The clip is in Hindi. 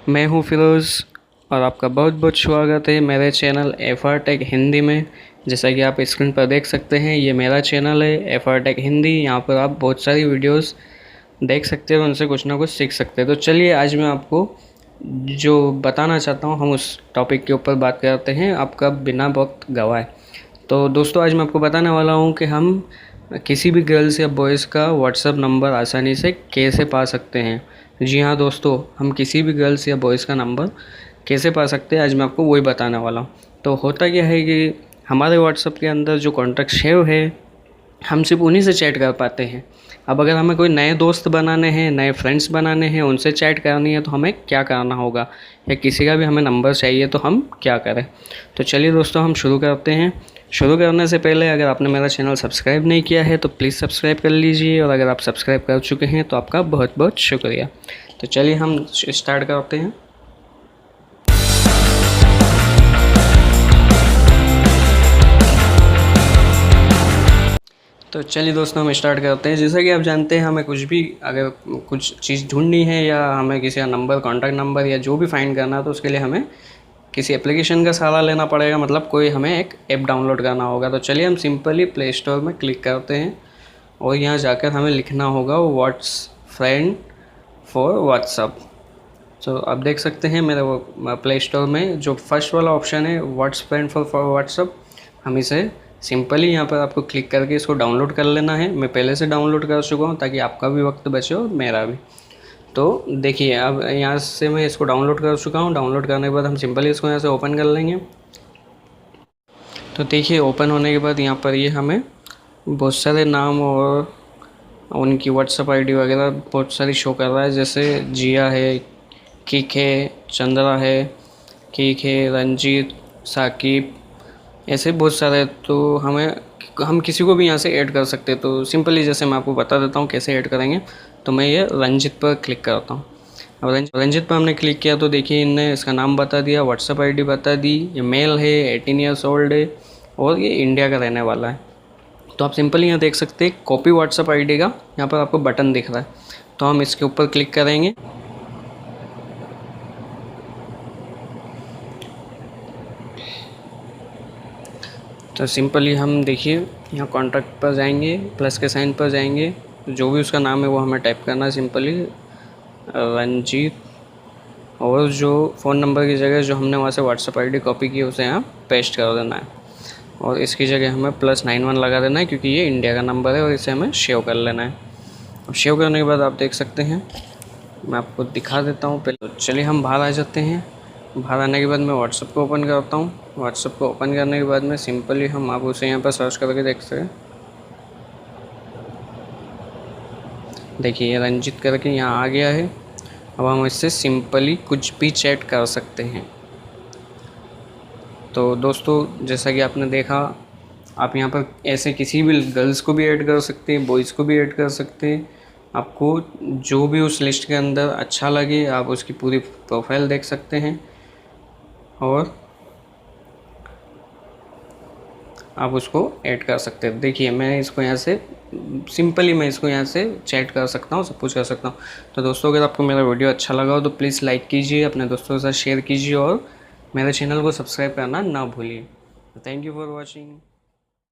मैं हूं फिरोज़ और आपका बहुत बहुत स्वागत है मेरे चैनल FR टेक हिंदी में। जैसा कि आप स्क्रीन पर देख सकते हैं, ये मेरा चैनल है FR टेक हिंदी। यहाँ पर आप बहुत सारी वीडियोस देख सकते हैं, उनसे कुछ ना कुछ सीख सकते हैं। तो चलिए आज मैं आपको जो बताना चाहता हूँ हम उस टॉपिक के ऊपर बात करते हैं, आपका बिना वक्त गवाए। तो दोस्तों आज मैं आपको बताने वाला हूँ कि हम किसी भी गर्ल्स या बॉयज़ का व्हाट्सएप नंबर आसानी से कैसे पा सकते हैं। जी हाँ दोस्तों, हम किसी भी गर्ल्स या बॉयज़ का नंबर कैसे पा सकते हैं, आज मैं आपको वही बताने वाला हूँ। तो होता क्या है कि हमारे व्हाट्सएप के अंदर जो कॉन्टैक्ट सेव है, हम सिर्फ उन्हीं से चैट कर पाते हैं। अब अगर हमें कोई नए दोस्त बनाने हैं, नए फ्रेंड्स बनाने हैं, उनसे चैट करनी है, तो हमें क्या करना होगा, या किसी का भी हमें नंबर चाहिए तो हम क्या करें। तो चलिए दोस्तों हम शुरू करते हैं। शुरू करने से पहले अगर आपने मेरा चैनल सब्सक्राइब नहीं किया है तो प्लीज़ सब्सक्राइब कर लीजिए, और अगर आप सब्सक्राइब कर चुके हैं तो आपका बहुत बहुत शुक्रिया। तो चलिए हम स्टार्ट करते हैं। तो चलिए दोस्तों हम स्टार्ट करते हैं। जैसा कि आप जानते हैं, हमें कुछ भी अगर कुछ चीज़ ढूंढनी है या हमें किसी का नंबर, कॉन्टैक्ट नंबर या जो भी फाइंड करना है, तो उसके लिए हमें किसी एप्लीकेशन का सहारा लेना पड़ेगा, मतलब कोई हमें एक ऐप डाउनलोड करना होगा। तो चलिए हम सिंपली प्ले स्टोर में क्लिक करते हैं और यहाँ जाकर हमें लिखना होगा व्हाट्स फ्रेंड फॉर व्हाट्सअप। तो आप देख सकते हैं मेरे वो प्ले स्टोर में जो फर्स्ट वाला ऑप्शन है व्हाट्स फ्रेंड फॉर व्हाट्सअप, हम इसे सिंपली यहाँ पर आपको क्लिक करके इसको डाउनलोड कर लेना है। मैं पहले से डाउनलोड कर चुका हूँ ताकि आपका भी वक्त बचे और मेरा भी। तो देखिए अब यहाँ से मैं इसको डाउनलोड कर चुका हूँ। डाउनलोड करने के बाद हम सिंपली इसको यहाँ से ओपन कर लेंगे। तो देखिए ओपन होने के बाद यहाँ पर ये हमें बहुत सारे नाम और उनकी व्हाट्सएप आईडी वगैरह बहुत सारी शो कर रहा है। जैसे जिया है, किक है, चंद्रा है, किक है, रंजीत, साकिब, ऐसे बहुत सारे। तो हम किसी को भी यहाँ से ऐड कर सकते हैं। तो सिंपली जैसे मैं आपको बता देता हूँ कैसे ऐड करेंगे। तो मैं ये रंजित पर क्लिक करता हूँ। अब रंजित पर हमने क्लिक किया तो देखिए इनने इसका नाम बता दिया, व्हाट्सएप आईडी बता दी, ये मेल है, 18 ईयर्स ओल्ड है और ये इंडिया का रहने वाला है। तो आप सिंपली यहाँ देख सकते हैं कॉपी व्हाट्सएप आईडी का यहाँ पर आपको बटन दिख रहा है, तो हम इसके ऊपर क्लिक करेंगे। तो सिंपली हम देखिए यहाँ कॉन्टैक्ट पर जाएंगे, प्लस के साइन पर जाएंगे, जो भी उसका नाम है वो हमें टाइप करना है सिंपली रंजीत, और जो फ़ोन नंबर की जगह जो हमने वहाँ से व्हाट्सएप आईडी कॉपी की उसे यहाँ पेस्ट कर देना है, और इसकी जगह हमें +91 लगा देना है क्योंकि ये इंडिया का नंबर है, और इसे हमें सेव कर लेना है। अब सेव करने के बाद आप देख सकते हैं, मैं आपको दिखा देता हूँ पहले। चलिए हम बाहर आ जाते हैं। बाहर आने के बाद मैं व्हाट्सएप को ओपन करता हूँ। व्हाट्सएप को ओपन करने के बाद में सिंपली हम आप उसे यहाँ पर सर्च करके देख सकते हैं। देखिए ये रंजित करके यहाँ आ गया है। अब हम इससे सिंपली कुछ भी चैट कर सकते हैं। तो दोस्तों जैसा कि आपने देखा, आप यहाँ पर ऐसे किसी भी गर्ल्स को भी ऐड कर सकते हैं, बॉयज़ को भी ऐड कर सकते हैं। आपको जो भी उस लिस्ट के अंदर अच्छा लगे आप उसकी पूरी प्रोफाइल देख सकते हैं, और आप उसको ऐड कर सकते हैं। देखिए मैं इसको यहाँ से सिंपली मैं इसको यहाँ से चैट कर सकता हूँ, सब कुछ कर सकता हूँ। तो दोस्तों अगर आपको मेरा वीडियो अच्छा लगा हो तो प्लीज़ लाइक कीजिए, अपने दोस्तों के साथ शेयर कीजिए, और मेरे चैनल को सब्सक्राइब करना ना भूलिए। Thank you for watching.